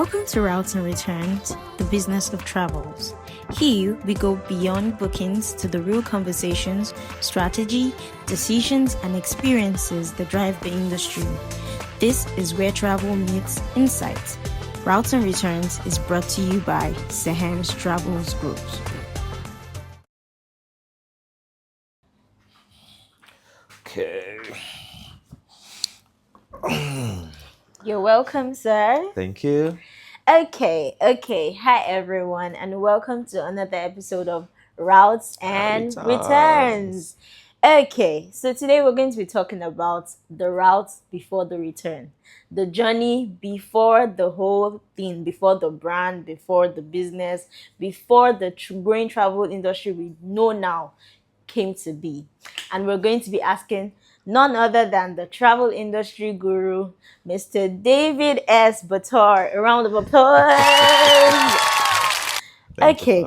Welcome to Routes and Returns, the business of travels. Here, we go beyond bookings to the real conversations, strategy, decisions, and experiences that drive the industry. This is where travel meets insight. Routes and Returns is brought to you by Saham's Travels Group. Okay. You're welcome, sir. Thank you. Okay. Hi, everyone, and welcome to another episode of Routes and Returns. Okay, so today we're going to be talking about the route before the return, the journey before the whole thing, before the brand, before the business, before the growing travel industry we know now came to be. And we're going to be asking none other than the travel industry guru, Mr. David S. Bator. A round of applause. Okay.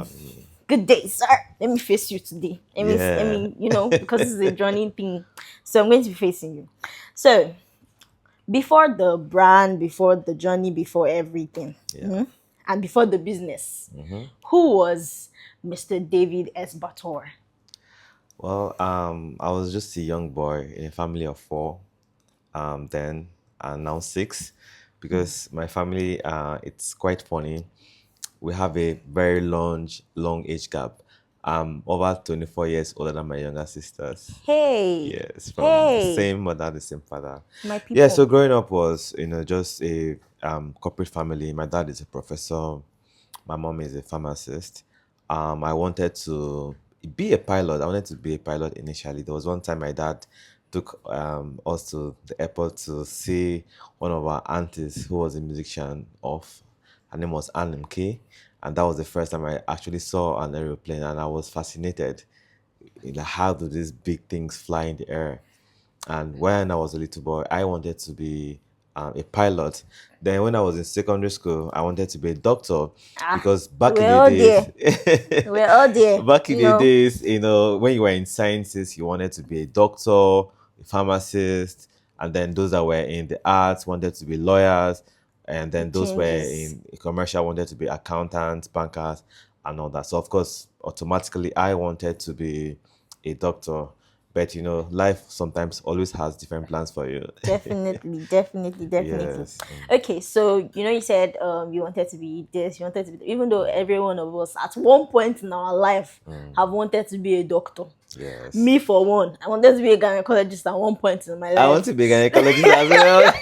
Good day, sir. Let me face you today. Let me, because this is a journey thing. So I'm going to be facing you. So, before the brand, before the journey, before everything, and before the business, who was Mr. David S. Bator? Well, I was just a young boy in a family of four, then and now six, because my family, it's quite funny. We have a very long age gap. I'm over 24 years older than my younger sisters. Hey. Yes, from the same mother, the same father. My people. Yeah, so growing up was, just a corporate family. My dad is a professor. My mom is a pharmacist. I wanted to be a pilot. I wanted to be a pilot initially. There was one time my dad took us to the airport to see one of our aunties who was a musician of, her name was Anne MK. And that was the first time I actually saw an aeroplane, and I was fascinated. How do these big things fly in the air? And when I was a little boy, I wanted to be a pilot. Then when I was in secondary school, I wanted to be a doctor because back in the days, we're all there. back in the days, when you were in sciences, you wanted to be a doctor, a pharmacist, and then those that were in the arts wanted to be lawyers, and then those were in commercial wanted to be accountants, bankers, and all that. So of course, automatically, I wanted to be a doctor. But life sometimes always has different plans for you. Definitely. Yes. Okay, so you said you wanted to be this, you wanted to be, even though every one of us at one point in our life have wanted to be a doctor. Yes. Me for one, I wanted to be a gynecologist at one point in my life. I want to be a gynecologist as well.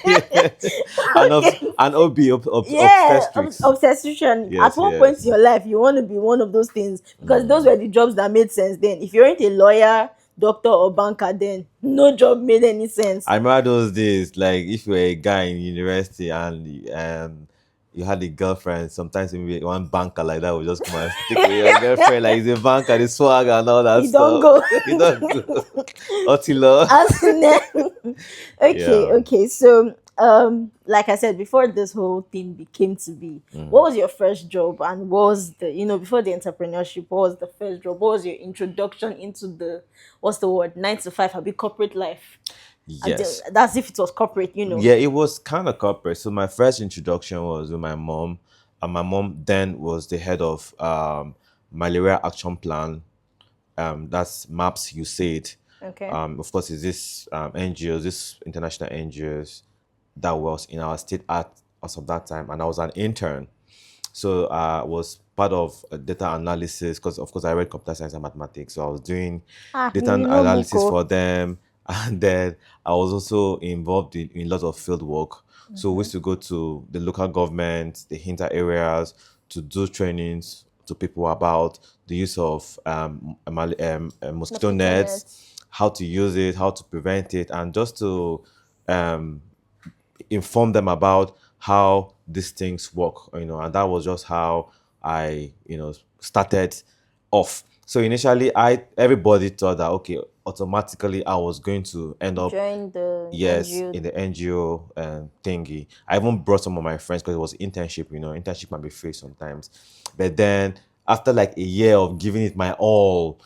An OB, obstetrics. Obstetrician. At one point in your life, you want to be one of those things because those were the jobs that made sense then. If you weren't a lawyer, doctor, or banker, then no job made any sense. I remember those days, like if you were a guy in university and you had a girlfriend, sometimes maybe one banker like that would just come and stick with your girlfriend, like he's a banker, the swag and all that stuff. You don't go. Otilo. Okay. So, like I said, before this whole thing became to be, what was your first job, and what was the, before the entrepreneurship, what was the first job? What was your introduction into the, 9 to 5, a big corporate life? Yes. That's if it was corporate, Yeah, it was kind of corporate. So my first introduction was with my mom. And my mom then was the head of Malaria Action Plan. That's MAPS USAID. Okay. Of course, is this NGOs, this international NGOs that was in our state as of that time. And I was an intern. So I was part of data analysis because, of course, I read computer science and mathematics. So I was doing data analysis for them. And then I was also involved in a lot of field work. So we used to go to the local government, the hinter areas, to do trainings to people about the use of mosquito nets, how to use it, how to prevent it, and just to inform them about how these things work, and that was just how I, started off. So initially, everybody thought that okay, automatically I was going to end up join the NGO. In the NGO thingy. I even brought some of my friends because it was internship. Internship might be free sometimes, but then after like a year of giving it my all,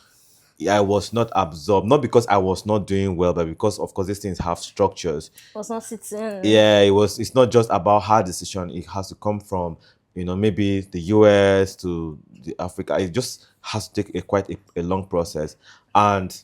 I was not absorbed, not because I was not doing well, but because of course these things have structures. Was not sitting. Yeah, it's not just about hard decision. It has to come from, maybe the US to the Africa. It just has to take a long process. And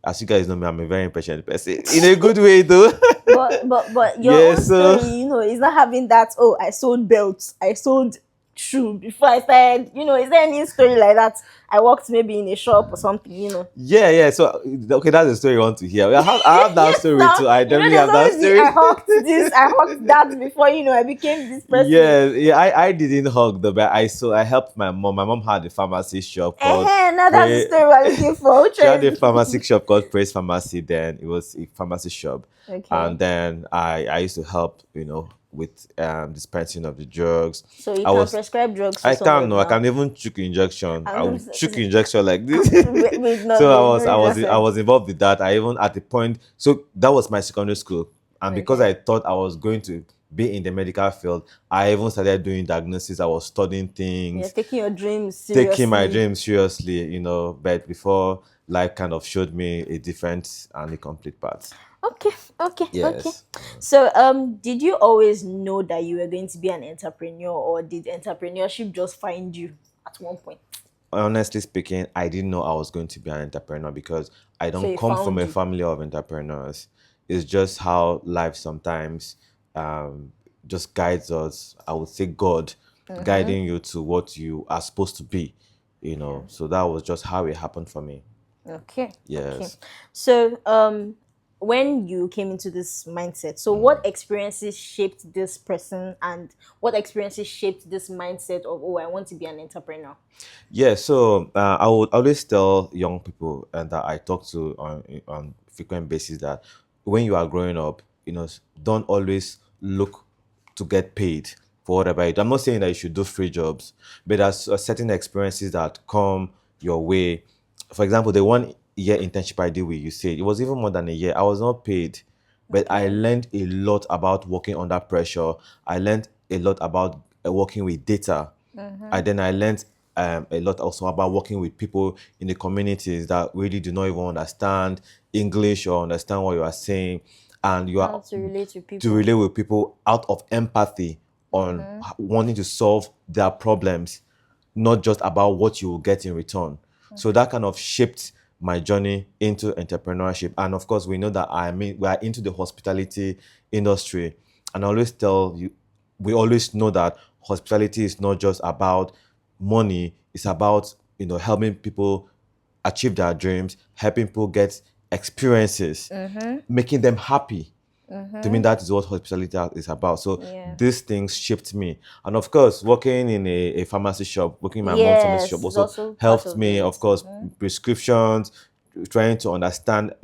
as you guys know me, I'm a very impatient person in a good way though. But your Yeah, own so story, is not having that. Oh, I sold belts, I sold shoe before I started. Is there any story like that? I worked maybe in a shop or something. yeah. So okay, that's the story you want to hear. I have that Yes, story now too. I definitely there's have that always the story. I hawked this, I hawked that before I became this person. Yeah. I didn't hug the but I helped my mom. My mom had a pharmacy shop called Now that's the Pray. story we're looking for. Which She had a one? pharmacy shop called Praise Pharmacy. Then it was a pharmacy shop, and Okay, then I used to help with dispensing of the drugs. so you I can was prescribe drugs to I can't somebody know. I now. can even chook injection. I Um, would chook injection like this. wait, no, So I no, no, was I you was just I said. was involved with that. I even at the point. So that was my secondary school, and because Okay, I thought I was going to be in the medical field, I even started doing diagnosis. I was studying you're things, taking your dreams taking my seriously. dreams seriously. But before life kind of showed me a different and a complete path. Okay, okay, okay. Yes. So, did you always know that you were going to be an entrepreneur, or did entrepreneurship just find you at one point? Honestly speaking, I didn't know I was going to be an entrepreneur because I So don't it come from found a you. family of entrepreneurs. It's just how life sometimes um, just guides us. I would say God guiding you to what you are supposed to be, Yeah. So that was just how it happened for me. Okay. Okay. Yes. So, when you came into this mindset, so what experiences shaped this person, and what experiences shaped this mindset of, oh, I want to be an entrepreneur? Yeah, so I would always tell young people and that I talk to on frequent basis that when you are growing up, don't always look to get paid for whatever you do. I'm not saying that you should do free jobs, but there's certain experiences that come your way. For example, the 1 year internship I did with you said it was even more than a year. I was not paid, but I Okay. learned a lot about working under pressure. I learned a lot about working with data. And then I learned a lot also about working with people in the communities that really do not even understand English or understand what you are saying. And you How are to relate to to people. relate with people out of empathy on wanting to solve their problems, not just about what you will get in return. So that kind of shaped my journey into entrepreneurship. And of course, we know that we are into the hospitality industry. And I always tell you, we always know that hospitality is not just about money, it's about helping people achieve their dreams, helping people get experiences, making them happy. To me, that is what hospitality is about. So Yeah. these things shaped me. And of course, working in a pharmacy shop, working in my mom's pharmacy shop Yes, it's also also part helped of me, it. of course, prescriptions, trying to understand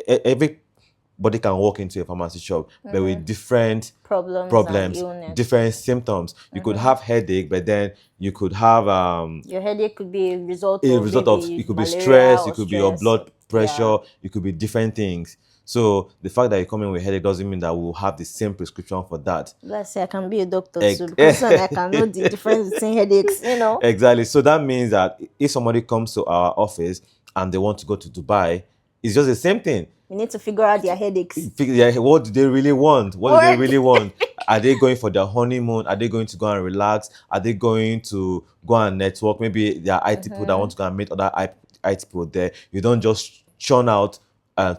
everybody can walk into a pharmacy shop, but with different Problems and problems, illness. different symptoms. You could have headache, but then you could have Your headache could be a result a of result of maybe it could be malaria stress, it or could be your stress. blood Yeah. pressure, it could be different things. So the fact that you come in with headache doesn't mean that we'll have the same prescription for that. Let's say I can be a doctor too, Ex- because then I can know the difference between headaches. Exactly. So that means that if somebody comes to our office and they want to go to Dubai, it's just the same thing. We need to figure out their headaches. Yeah, what do they really want? What do they Work. really want? Are they going for their honeymoon? Are they going to go and relax? Are they going to go and network? Maybe there are IT people that want to go and meet other IT people there. You don't just churn out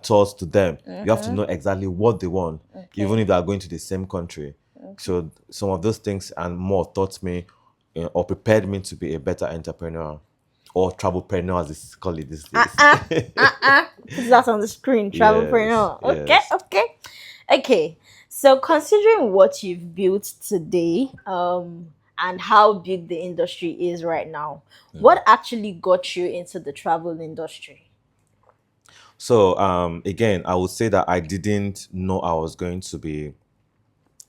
thoughts to them. You have to know exactly what they want, even Okay. if they are going to the same country. So some of those things and more taught me or prepared me to be a better entrepreneur or travelpreneur, as they call it these days. Put that on the screen. Yes, Travelpreneur. Okay, yes. okay. Okay. So considering what you've built today, and how big the industry is right now, what actually got you into the travel industry? So again, I would say that I didn't know I was going to be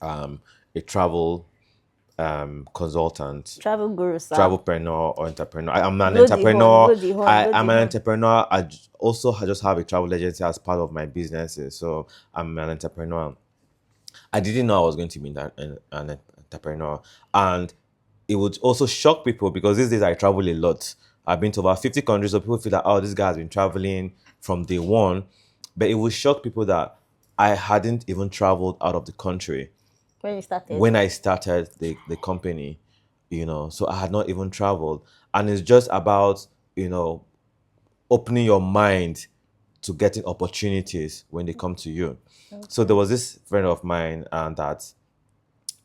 a travel consultant, Travel guru, sir. travelpreneur or entrepreneur. I'm an Blow the horn, entrepreneur. blow the horn, blow I'm the an horn. entrepreneur. Also just have a travel agency as part of my businesses. So I'm an entrepreneur. I didn't know I was going to be an entrepreneur, and it would also shock people because these days I travel a lot. I've been to about 50 countries, so people feel like, oh, this guy has been traveling from day one. But it would shock people that I hadn't even traveled out of the country When you started. when I started the company, so I had not even traveled. And it's just about, opening your mind to getting opportunities when they come to you. So there Okay. was this friend of mine and that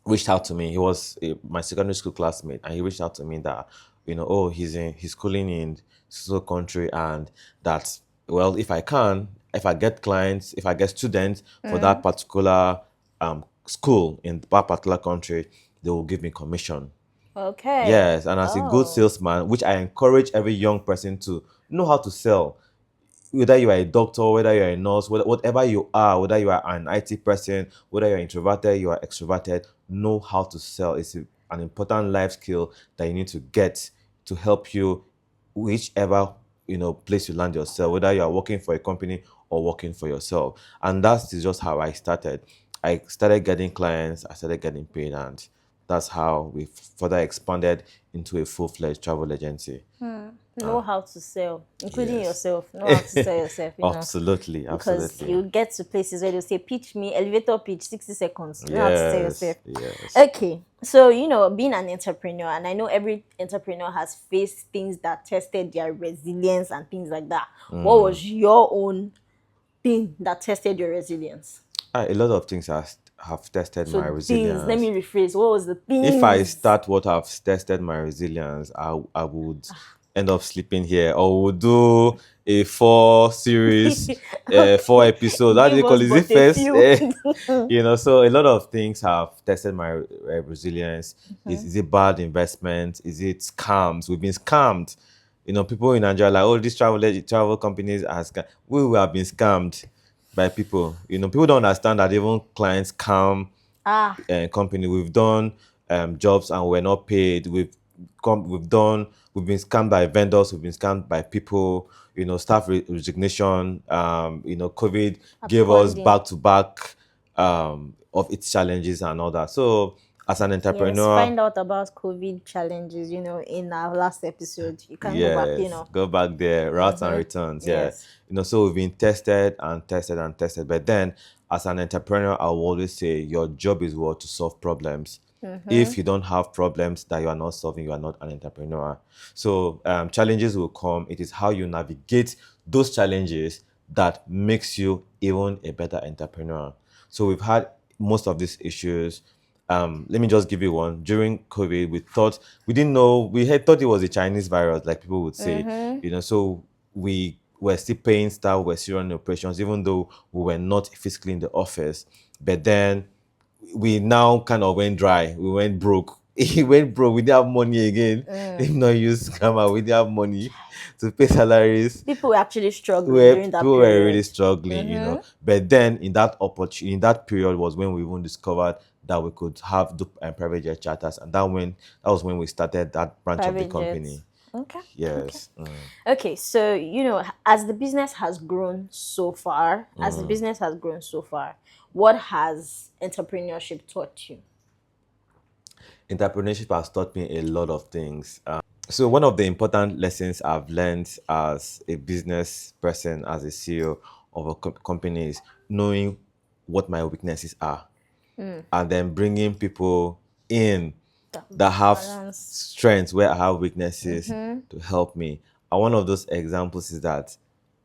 reached out to me. He was my secondary school classmate, and he reached out to me that, oh, he's schooling in so country, and that, well, if I get clients, if I get students for that particular school in that particular country, they will give me commission. Okay. Yes, and as a good Oh. salesman, which I encourage every young person to know how to sell, whether you are a doctor, whether you're a nurse, whatever you are, whether you are an IT person, whether you're introverted, you are extroverted, know how to sell. It's an important life skill that you need to get to help you whichever place you land yourself, whether you are working for a company or working for yourself. And that's just how I started. I started getting clients, I started getting paid, and that's how we further expanded into a full-fledged travel agency. Know how to sell, including Yes. yourself. Know how to sell yourself, Absolutely, because absolutely. you get to places where they'll say, pitch me, elevator pitch, 60 seconds. You know how to sell yourself. Yes, yes. Okay. So, being an entrepreneur, and I know every entrepreneur has faced things that tested their resilience and things like that. What was your own thing that tested your resilience? A lot of things have tested my So, things, let me resilience. rephrase. What was the If I things? start what have tested my resilience, I would end up sleeping here, or would do a four series, four Okay. episodes. How do Give you call us it? Is it but a first? few. So a lot of things have tested my resilience. Is it bad investment? Is it scams? We've been scammed. People in Nigeria are like, oh, these travel companies are we have been scammed by people. People don't understand that even clients scam Ah, company. We've done jobs and we're not paid. We've been scammed by vendors. We've been scammed by people. Staff resignation. COVID gave us absconding. back to back of its challenges and all that. So as an Yes, entrepreneur, find out about COVID challenges, in our last episode. You can go back, yes, go back there, routes and returns. Yeah. Yes. So we've been tested and tested and tested. But then, as an entrepreneur, I will always say your job is what to solve problems. If you don't have problems that you are not solving, you are not an entrepreneur. So challenges will come. It is how you navigate those challenges that makes you even a better entrepreneur. So we've had most of these issues. Let me just give you one. During COVID, we didn't know, we had thought it was a Chinese virus, like people would say, so we were still paying staff, we were still running operations, even though we were not physically in the office. But then we now kind of went dry. We went broke. He went broke. We didn't have money again. If not use scammer, we didn't have money to pay salaries, People were actually struggling where during that people were really period. struggling. But then in that opportunity, in that period was when we even discovered that we could have private jet charters, and that was when we started that branch of the Private jets. company. Okay. Okay. Yes. Okay. So, as the business has grown so far, what has entrepreneurship taught you? Entrepreneurship has taught me a lot of things. So one of the important lessons I've learned as a business person, as a CEO of a company, is knowing what my weaknesses are, and then bringing people in That that have balance. strengths where I have weaknesses to help me. And one of those examples is that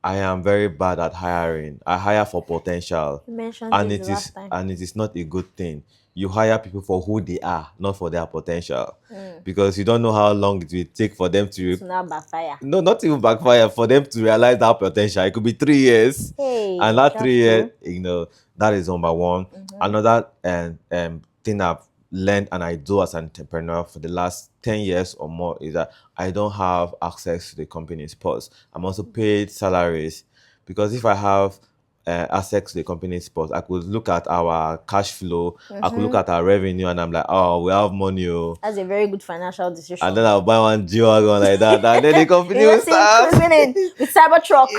I am very bad at hiring. I hire for potential, You mentioned and this the last time. it is not a good thing. You hire people for who they are, not for their potential, because you don't know how long it will take for them to, So now backfire. no, not even backfire, for them to realize that potential. It could be 3 years, and Hey, that three that's years, true. that is number one. Another thing I've learned and I do as an entrepreneur for the last 10 years or more is that I don't have access to the company's purse. I'm also paid salaries, because if I have assets to the company's purse. I could look at our cash flow. I could look Mm-hmm. at our revenue, and I'm like, oh, we have money. Oh. That's a very good financial And then decision. I'll buy one G-Wagon like that. And then the company You will just see you start. cruising in with It's a my truck,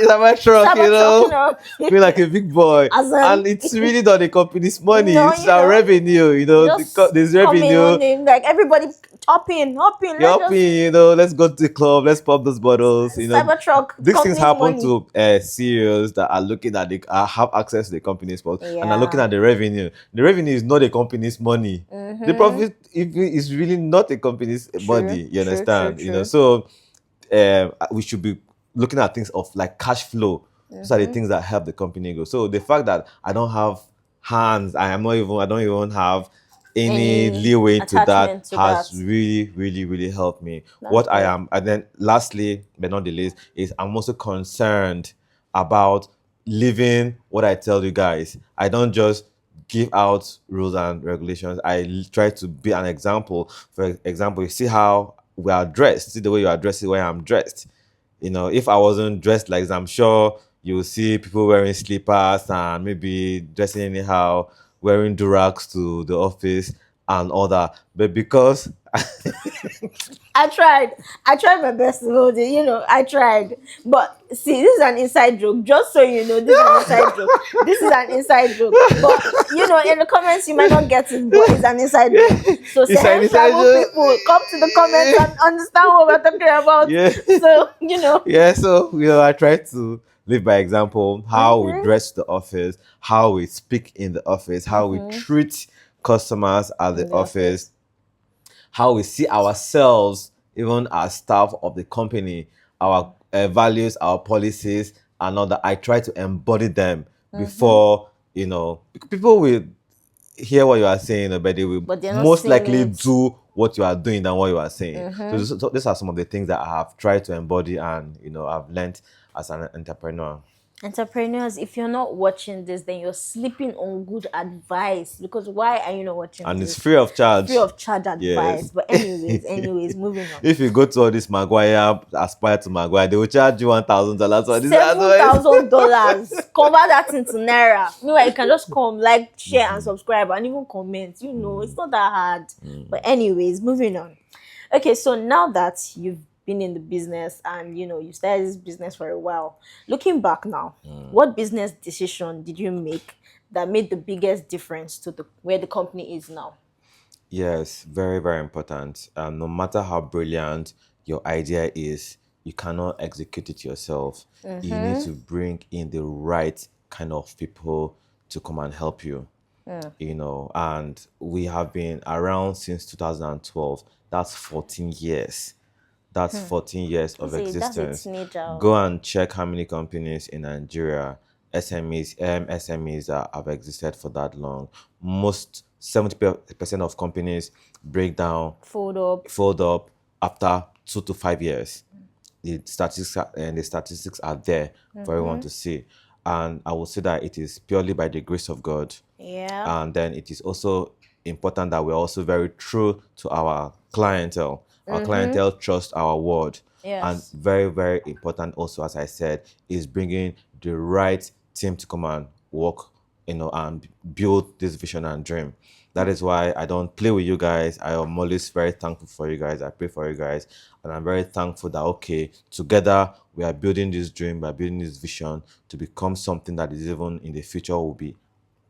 Cybertruck, feel like a big boy. as in, And it's really not the company's money, no, it's our revenue, you just there's come in revenue. one day, like everybody hop in, let's Help just me, let's go to the club, let's pop those bottles. Cybertruck, These things company's happen money. to CEOs that are looking at have access to the company's port and are looking Yeah. at the revenue. The revenue is not the company's money. The Mm-hmm. profit if it is really not the company's True, money. You true, true, understand? true. So we should be looking at things of like cash flow. Those are the Mm-hmm. things that help the company go. So the fact that I don't have hands, I don't even have any Any leeway to that attachment to has that? really, really, really helped me. That's What I good. am, and then lastly, but not the least, is I'm also concerned about living what I tell you guys. I don't just give out rules and regulations. Try to be an example. For example, you see how we are dressed. See the way you are dressed, the way I'm dressed. If I wasn't dressed like this, I'm sure you will see people wearing slippers and maybe dressing anyhow, wearing durags to the office and all that. But because I tried. I tried my best to hold it. I tried. But see, this is an inside joke. Just so you know, this is an inside joke. This is an inside joke. But in the comments you might not get it, but it's an inside joke. So it's an Sahel travel people, come to the comments and understand what we're talking about. yeah. So. Yeah, so I try to live by example, how we Mm-hmm. dress the office, how we speak in the office, how we Mm-hmm. treat customers at the In the office, office. how we see ourselves, even as staff of the company, our values, our policies, and all that. I try to embody them Mm-hmm. before, people will hear what you are saying, but they will But they're not most seeing likely it. do what you are doing than what you are saying. So, Mm-hmm. these are some of the things that I have tried to embody and, I've learned as an entrepreneur. Entrepreneurs, if you're not watching this, then you're sleeping on good advice. Because why are you not watching And it's this? free of Free charge. of charge Yes. advice. But anyways, moving on. If you go to all this Maguire, aspire to Maguire, they will charge you $1,000 for this Seven advice. thousand dollars. Convert that into naira. Meanwhile, you can just come, like, share, and subscribe, and even comment. It's not that hard. But anyways, moving on. Okay, so now that you've been in the business and you started this business for a while, looking back now, what business decision did you make that made the biggest difference to the where the company is now? Yes, very, very important. No matter how brilliant your idea is, you cannot execute it yourself. You need Mm-hmm. to bring in the right kind of people to come and help you. And we have been around since 2012. That's 14 years. That's 14 years You of say that's a existence. teenager. Go and check how many companies in Nigeria, SMEs that have existed for that long. Most 70% of companies break down, Fold up. fold up after 2 to 5 years. The statistics are there for everyone Mm-hmm. to see. And I will say that it is purely by the grace of God. Yeah. And then it is also important that we're also very true to our clientele. Our Mm-hmm. clientele trust our word. And Yes. very, very important also, as I said, is bringing the right team to come and work, and build this vision and dream. That is why I don't play with you guys. I am always very thankful for you guys. I pray for you guys. And I'm very thankful that, okay, together we are building this dream, we are building this vision to become something that is even in the future will be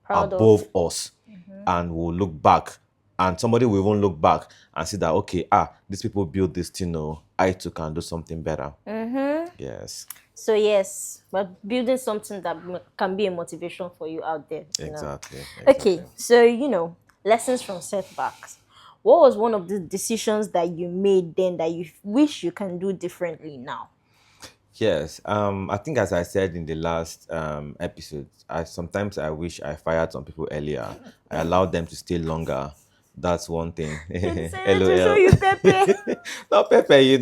Proud above of. us, and we'll look back, and somebody will even look back and see that, okay, these people built this thing. Oh, I too can do something better. Mm-hmm. Yes, So yes, we're building something that can be a motivation for you out there. exactly, Okay, exactly. so lessons from setbacks. What was one of the decisions that you made then that you wish you can do differently now? Yes, I think as I said in the last episode, I wish I fired some people earlier. I allowed them to stay longer. That's one thing. They decided to show LOL. you Pepe. Not Pepe,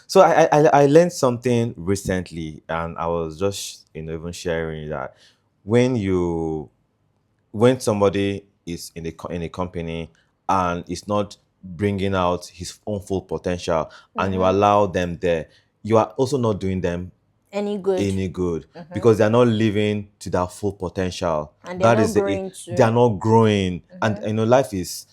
So I learned something recently, and I was just even sharing that when you when somebody is in a company and is not bringing out his own full potential, and you allow them there, you are also not doing them Any good. any good because they are not living to their full potential. And they're That not is the growing they too. are not growing, and life is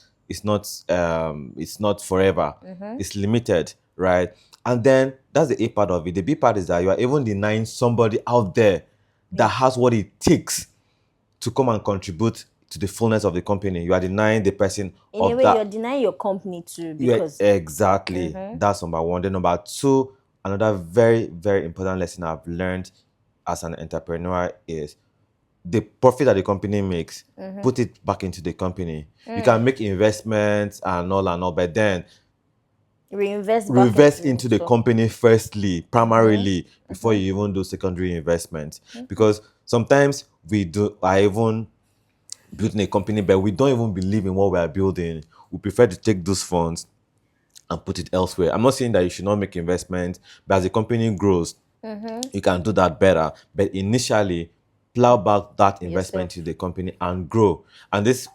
not forever. It's limited, right? And then that's the A part of it. The B part is that you are even denying somebody out there that has what it takes to come and contribute to the fullness of the company. You are denying the person In a of way, you're that. denying your company too Yeah, because exactly. That's number one. Then number two, another very, very important lesson I've learned as an entrepreneur is the profit that the company makes, put it back into the company. You can make investments and all, but then reinvest back reinvest into into the stuff. company firstly, primarily, before you even do secondary investments. Because sometimes we do, I even building a company, but we don't even believe in what we are building. We prefer to take those funds and put it elsewhere. I'm not saying that you should not make investments, but as the company grows, you can do that better. But initially, plow back that investment to Yourself. the company and grow. And this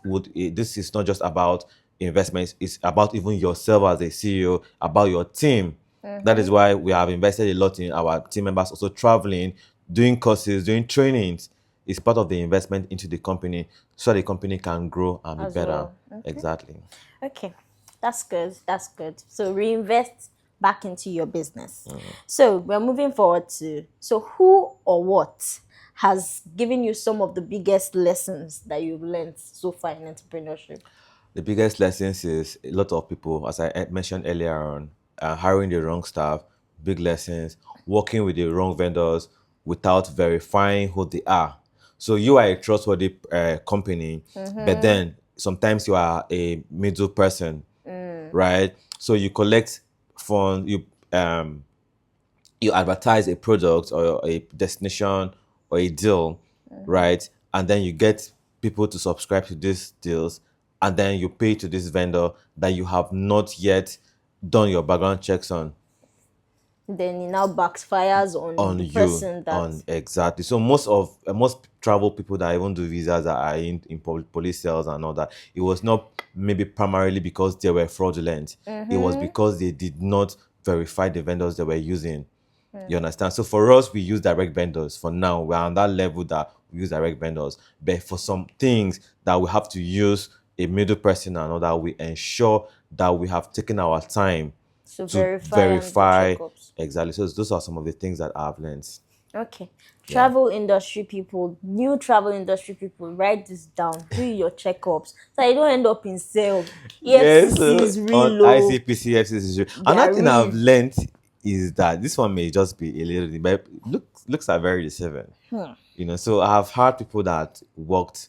is not just about investments, it's about even yourself as a CEO, about your team. That is why we have invested a lot in our team members also traveling, doing courses, doing trainings. It's part of the investment into the company so the company can grow and be As better. well. Okay. Exactly. Okay. That's good. That's good. So reinvest back into your business. So we're moving forward to, so who or what has given you some of the biggest lessons that you've learned so far in entrepreneurship? The biggest lessons is a lot of people, as I mentioned earlier on, hiring the wrong staff, big lessons, working with the wrong vendors without verifying who they are. So you are a trustworthy company, but then sometimes you are a middle person, right? So you collect funds, you advertise a product or a destination or a deal, right? And then you get people to subscribe to these deals, and then you pay to this vendor that you have not yet done your background checks Then it now backfires on on the you person that. on exactly. So most travel people that even do visas that are in police cells and all that, it was not maybe primarily because they were fraudulent. It was because they did not verify the vendors they were using. You understand? So for us, we use direct vendors. For now, we're on that level that we use direct vendors. But for some things that we have to use a middle person and all that, we ensure that we have taken our time So to verify and do verify checkups. exactly. So those are some of the things that I've learned. Okay. Yeah. Travel industry people, new travel industry people, write this down. Do your checkups so you don't end up in sale. Yes, EFCC is real on low. ICPC, FCC. They Another are thing I've real. learned is that this one may just be a little bit, but looks are very deceiving. So I have had people that worked,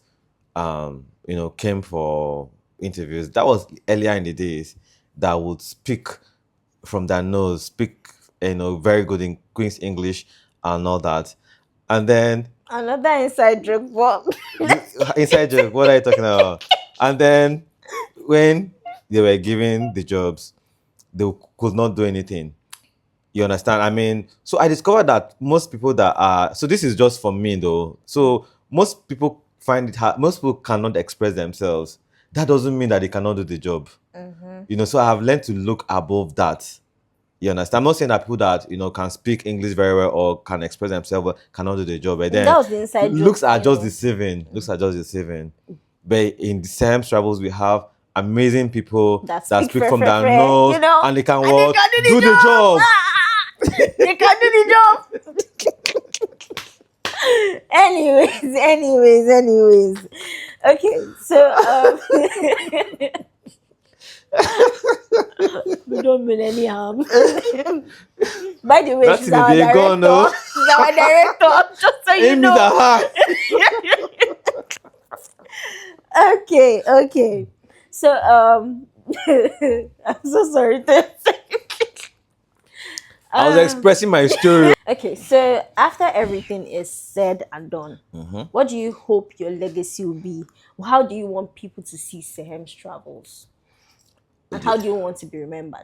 came for interviews. That was earlier in the days that would speak from their nose, speak, very good in Queen's English and all that. And then Another inside joke, but inside joke, what are you talking about? And then when they were given the jobs, they could not do anything. You understand? I mean, so I discovered that most people that are so this is just for me though. So most people find it hard. Most people cannot express themselves. That doesn't mean that they cannot do the job. So I have learned to look above that. You understand? I'm not saying that people that can speak English very well or can express themselves well cannot do the job, but that then was the inside joke looks for are you. just deceiving. Looks are just deceiving. But in the same travels, we have amazing people That that speak speak fair, from fair, their fair, nose and they can and they what can do the do the job. job. They can do the job. Anyways. Okay, so we don't mean any harm. By the way, she's Nothing our they go director. no. She's our director, just so you Aim it know. at her. Okay. So I'm so sorry. I was expressing my story. Okay, so after everything is said and done, what do you hope your legacy will be? How do you want people to see Sehem's travels? And how do you want to be remembered?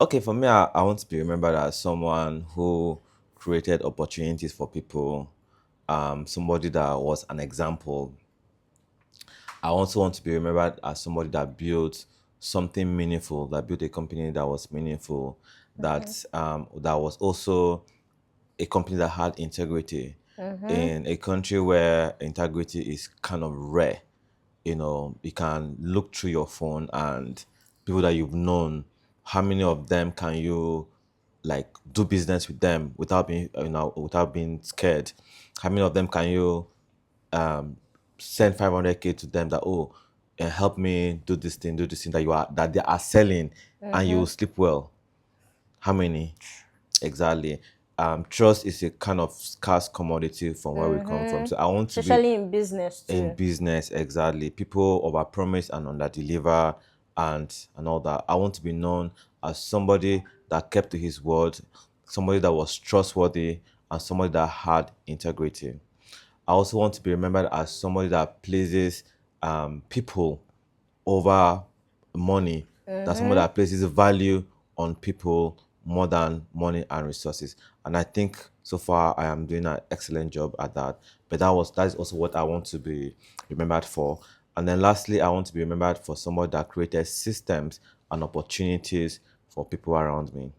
Okay, for me, I want to be remembered as someone who created opportunities for people, somebody that was an example. I also want to be remembered as somebody that built something meaningful, that built a company that was meaningful, that was also a company that had integrity in a country where integrity is kind of rare. You know, you can look through your phone and people that you've known, how many of them can you like do business with them without being, without being scared? How many of them can you send 500K to them that, oh, help me do this thing that that they are selling, and you will sleep well? How many? Exactly. Trust is a kind of scarce commodity from where we come from. So I want to be Especially in business in too. business. Exactly. People overpromise and underdeliver and all that. I want to be known as somebody that kept to his word, somebody that was trustworthy, and somebody that had integrity. I also want to be remembered as somebody that pleases people over money. That's someone that places value on people more than money and resources. And I think so far I am doing an excellent job at that. But that is also what I want to be remembered for. And then lastly, I want to be remembered for someone that created systems and opportunities for people around me.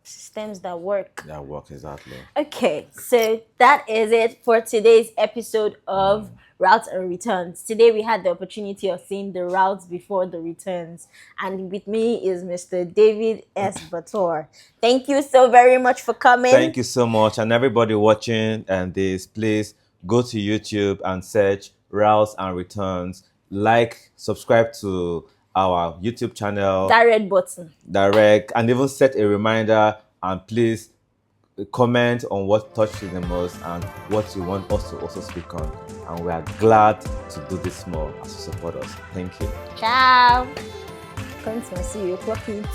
Systems that work. That work, exactly. Okay, so that is it for today's episode of Routes and Returns. Today we had the opportunity of seeing the routes before the returns, and with me is Mr. David S. Bator. Thank you so very much for coming. Thank you so much. And everybody watching and this, please go to YouTube and search Routes and Returns. Like, subscribe to our YouTube channel, That red button. direct, and even set a reminder. And please comment on what touched you the most and what you want us to also speak on. And we are glad to do this more as you support us. Thank you. Ciao. Come to see you. Clock it.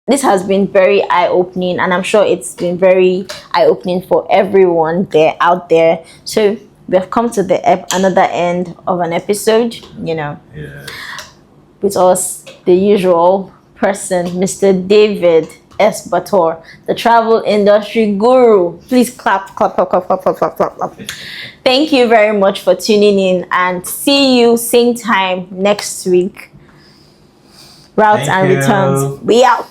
This has been very eye-opening, and I'm sure it's been very eye-opening for everyone there out there. So we have come to the another end of an episode, Yeah. with us the usual person, Mr. David S. Bator, the travel industry guru. Please clap, clap, clap, clap, clap, clap, clap, clap, clap. Thank you very much for tuning in, and see you same time next week. Routes and Returns. We out.